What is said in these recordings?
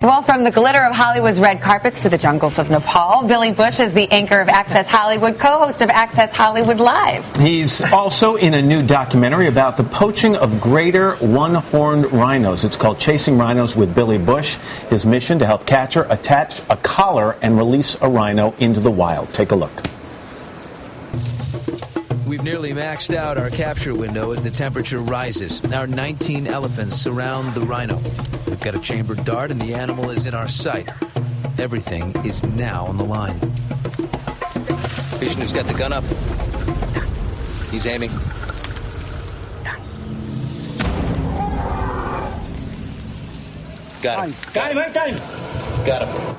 Well, from the glitter of Hollywood's red carpets to the jungles of Nepal, Billy Bush is the anchor of Access Hollywood, co-host of Access Hollywood Live. He's also in a new documentary about the poaching of greater one-horned rhinos. It's called Chasing Rhinos with Billy Bush. His mission to help capture, attach a collar, and release a rhino into the wild. Take a look. We've nearly maxed out our capture window as the temperature rises. Our 19 elephants surround the rhino. We've got a chambered dart and the animal is in our sight. Everything is now on the line. Vishnu's got the gun up. He's aiming. Got him. Got him.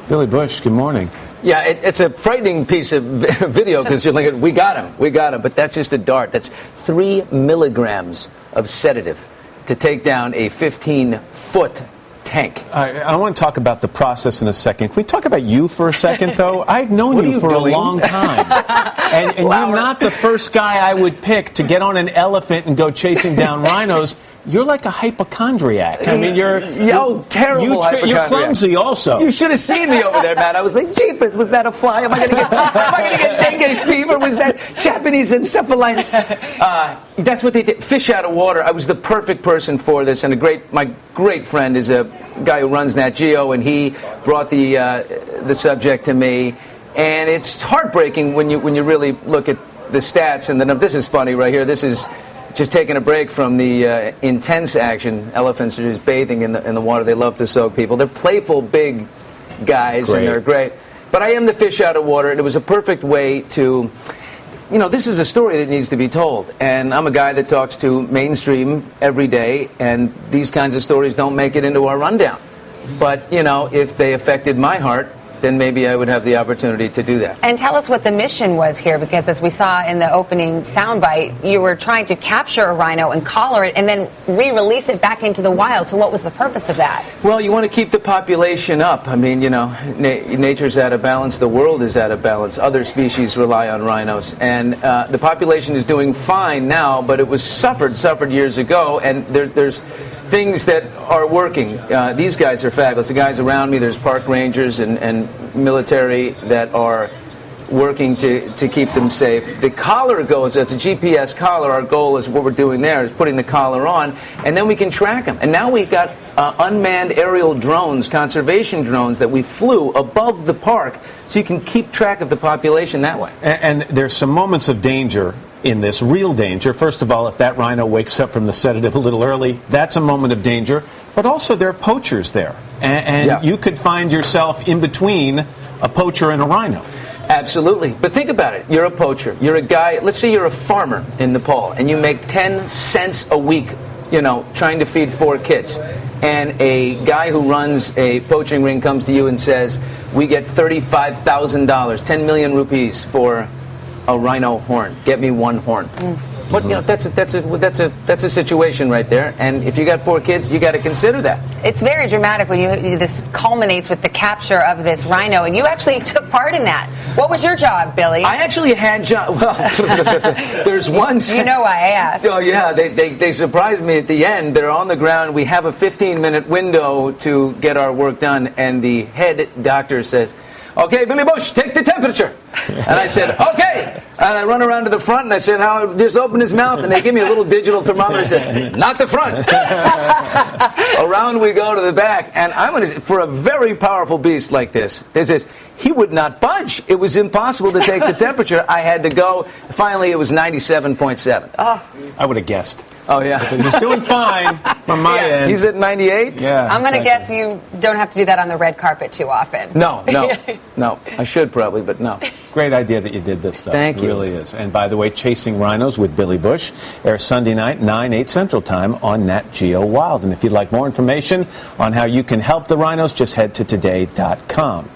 Billy Bush, good morning. Yeah, it's a frightening piece of video because you're thinking, we got him, but that's just a dart. That's 3 milligrams of sedative to take down a 15-foot tank. I want to talk about the process in a second. Can we talk about you for a second, though? I've known you for a long time. And you're not the first guy I would pick to get on an elephant and go chasing down rhinos. You're like a hypochondriac. I mean, you're terrible hypochondriac. You're clumsy also. You should have seen me over there, man. I was like, jeepers, was that a fly? Am I going to get dengue fever? Was that Japanese encephalitis? That's what they did. Fish out of water. I was the perfect person for this. And my great friend is a guy who runs Nat Geo, and he brought the subject to me. And it's heartbreaking when you really look at the stats. And then this is funny right here. This is just taking a break from the intense action. Elephants are just bathing in the water. They love to soak people. They're playful, big guys, and they're great. But I am the fish out of water, and it was a perfect way to, this is a story that needs to be told. And I'm a guy that talks to mainstream every day, and these kinds of stories don't make it into our rundown. But, if they affected my heart, then maybe I would have the opportunity to do that. And tell us what the mission was here, because as we saw in the opening soundbite, you were trying to capture a rhino and collar it and then re-release it back into the wild. So what was the purpose of that? Well, you want to keep the population up. I mean, nature's out of balance. The world is out of balance. Other species rely on rhinos. And the population is doing fine now, but it was suffered years ago. And there's things that are working. These guys are fabulous. The guys around me, there's park rangers and military that are working to keep them safe. The collar goes, it's a GPS collar. Our goal is what we're doing there is putting the collar on, and then we can track them. And now we've got unmanned aerial drones, conservation drones, that we flew above the park so you can keep track of the population that way. And there's some moments of danger in this, real danger. First of all, if that rhino wakes up from the sedative a little early, that's a moment of danger. But also there are poachers there. And you could find yourself in between a poacher and a rhino. Absolutely. But think about it. You're a poacher. You're a guy, let's say you're a farmer in Nepal, and you make 10 cents a week, trying to feed 4 kids. And a guy who runs a poaching ring comes to you and says, we get $35,000, 10 million rupees for a rhino horn. Get me 1 horn. But that's a situation right there. And if you got 4 kids, you got to consider that. It's very dramatic when this culminates with the capture of this rhino, and you actually took part in that. What was your job, Billy? I actually had job. Well, there's one. You know why I asked. Oh yeah, they surprised me at the end. They're on the ground. We have a 15-minute window to get our work done, and the head doctor says, "Okay, Billy Bush, take the temperature." And I said, "Okay." And I run around to the front, and I said, "How?" Just open his mouth, and they give me a little digital thermometer and says, "Not the front." Around we go to the back, and for a very powerful beast like this, he would not budge. It was impossible to take the temperature. I had to go. Finally, it was 97.7. Oh. I would have guessed. Oh, yeah. So he's doing fine from my end. He's at 98? Yeah. I'm going to guess you don't have to do that on the red carpet too often. No. I should probably, but no. Great idea that you did this stuff. Thank you. It really is. And by the way, Chasing Rhinos with Billy Bush airs Sunday night, 9/8 Central Time on Nat Geo Wild. And if you'd like more information on how you can help the rhinos, just head to today.com.